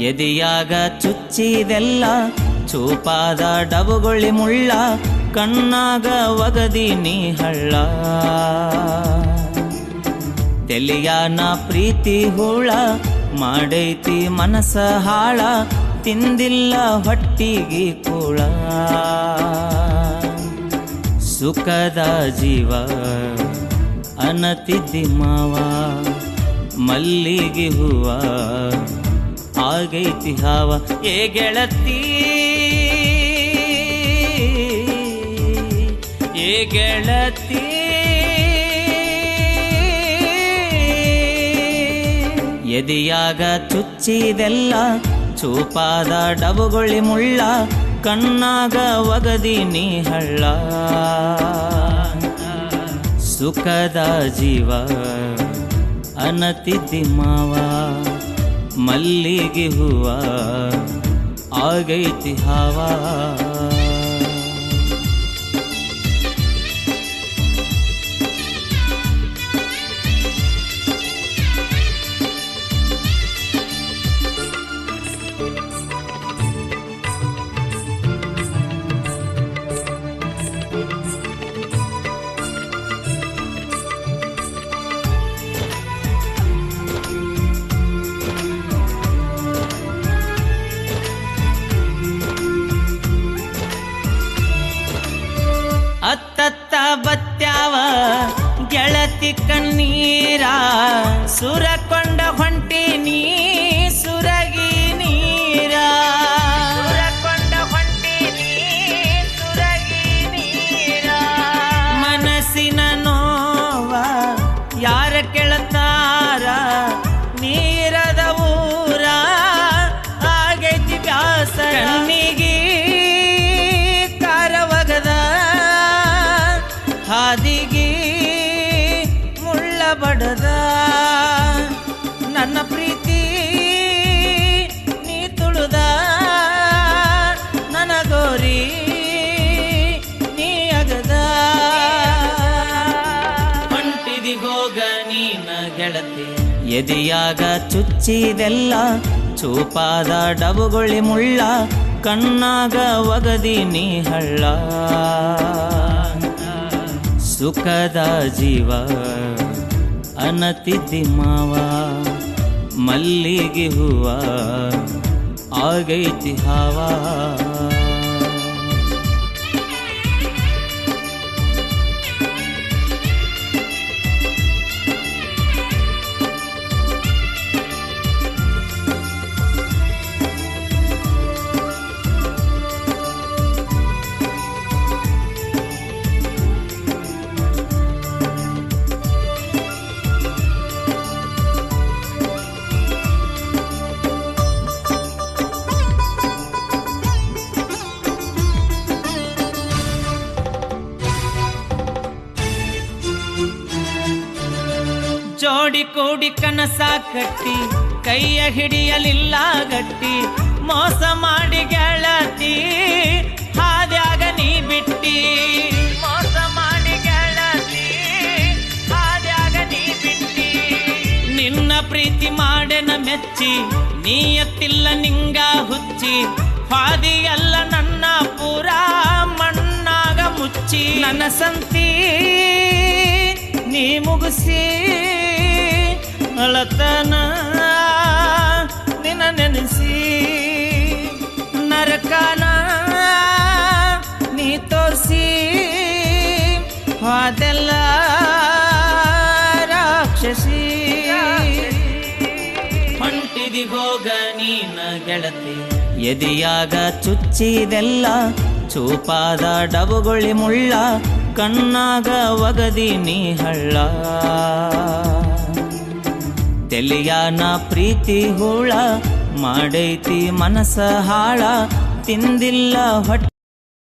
ಎದೆಯಾಗ ಚುಚ್ಚಿದೆಲ್ಲ ಚೂಪಾದ ಡಬುಗೊಳ್ಳಿ ಮುಳ್ಳ, ಕಣ್ಣಾಗ ಒಗದಿ ನೀ ಹಳ್ಳ. ತೆಲಿಯಾನ ಪ್ರೀತಿ ಹೂಳ, ಮಾಡೈತಿ ಮನಸ ಹಾಳ, ತಿಂದಿಲ್ಲ ಹೊಟ್ಟಿಗೆ ಕೂಳ. ಸುಖದ ಜೀವ ಅನತಿದ್ದಿ ಮಾವ, ಮಲ್ಲಿಗೆ ಹೂವ ಆಗೈತಿ ಹಾವ. ಏ ಗೆಳತಿ ಏ ಗೆಳತಿ, ಎದೆಯಾಗ ಚುಚ್ಚಿದೆಲ್ಲ ಚೂಪಾದ ಡಬುಗೊಳ್ಳಿ ಮುಳ್ಳ, ಕಣ್ಣಾಗ ಒಗದಿ ನೀ ಹಳ್ಳ. ಸುಖದ ಜೀವ ಅನತಿದ್ದಿ ಮಾವ, ಮಲ್ಲಿಗೆ ಹೂವ ಆಗೈತಿ ಹಾವ. ಅತ್ತತ್ತ ಬತ್ಯಾವ ಗೆಳತಿ ಕಣ್ಣೀರ, ಸುರಕೊಂಡ ಹೊಂಟಿ ನೀ ಸುರಗಿ ನೀರ. ಸುರಕೊಂಡ ಹೊಂಟಿ ನೀ ಸುರಗಿ ನೀರ. ಮನಸ್ಸಿನ ನೋವ ಯಾರ ಕೇಳತಾರ, ನೀರದ ಊರ ಆಗೈತಿ ಬ್ಯಾಸರ. ಕಣ್ಣಿಗೆ ಹಾದಿಗೆ ಮುಳ್ಳ ಬಡದ, ನನ್ನ ಪ್ರೀತಿ ನೀ ತುಳುದ, ನನಗೋರಿ ನೀ ಅಗದ. ಹೊಂಟಿದಿ ಹೋಗ ನೀನ ಗೆಳತಿ, ಎದೆಯಾಗ ಚುಚ್ಚಿದೆಲ್ಲ ಚೂಪಾದ ಡಬುಗೊಳ್ಳಿ ಮುಳ್ಳ, ಕಣ್ಣಾಗ ಒಗದಿ ನೀ ಹಳ್ಳ. ಸುಖದ ಜೀವ ಅನತಿದ್ದಿ ಮಾವ, ಮಲ್ಲಿಗೆ ಹೂವ ಆಗೈತಿ ಹಾವ. ಜೋಡಿ ಕೂಡಿ ಕನಸ ಕಟ್ಟಿ ಕೈಯ ಹಿಡಿಯಲಿಲ್ಲ ಗಟ್ಟಿ, ಮೋಸ ಮಾಡಿ ಗೆಳತಿ ಹಾದ್ಯಾಗ ನೀ ಬಿಟ್ಟಿ. ಮೋಸ ಮಾಡಿ ಗೆಳತಿ ಹಾದ್ಯಾಗ ನೀ ಬಿಟ್ಟಿ. ನಿನ್ನ ಪ್ರೀತಿ ಮಾಡೆನ ಮೆಚ್ಚಿ, ನೀಯತ್ತಿಲ್ಲ ನಿಂಗ ಹುಚ್ಚಿ, ಹಾದಿಯಲ್ಲ ನನ್ನ ಪೂರ ಮಣ್ಣಾಗ ಮುಚ್ಚಿ. ನನ್ನ ಸಂತಿ ನೀ ಮುಗಿಸಿ ಅಳತನ ನಿನ್ನ ನೆನೆಸಿ, ನರಕನ ನೀ ತೋರಿಸಿ ಅದೆಲ್ಲ ರಾಕ್ಷಸಿ. ಹೊಂಟಿದಿ ಹೋಗ ನೀನ ಗೆಳತಿ, ಎದೆಯಾಗ ಚುಚ್ಚಿದೆಲ್ಲ ಚೂಪಾದ ಡಬುಗೊಳ್ಳಿ ಮುಳ್ಳ, ಕಣ್ಣಾಗ ಒಗದಿ ನೀ ಹಳ್ಳ. ತೆಲಿಯಾನ ಪ್ರೀತಿ ಹೂಳ, ಮಾಡೈತಿ ಮನಸ ಹಾಳ, ತಿಂದಿಲ್ಲ ಹೊಟ್ಟೆ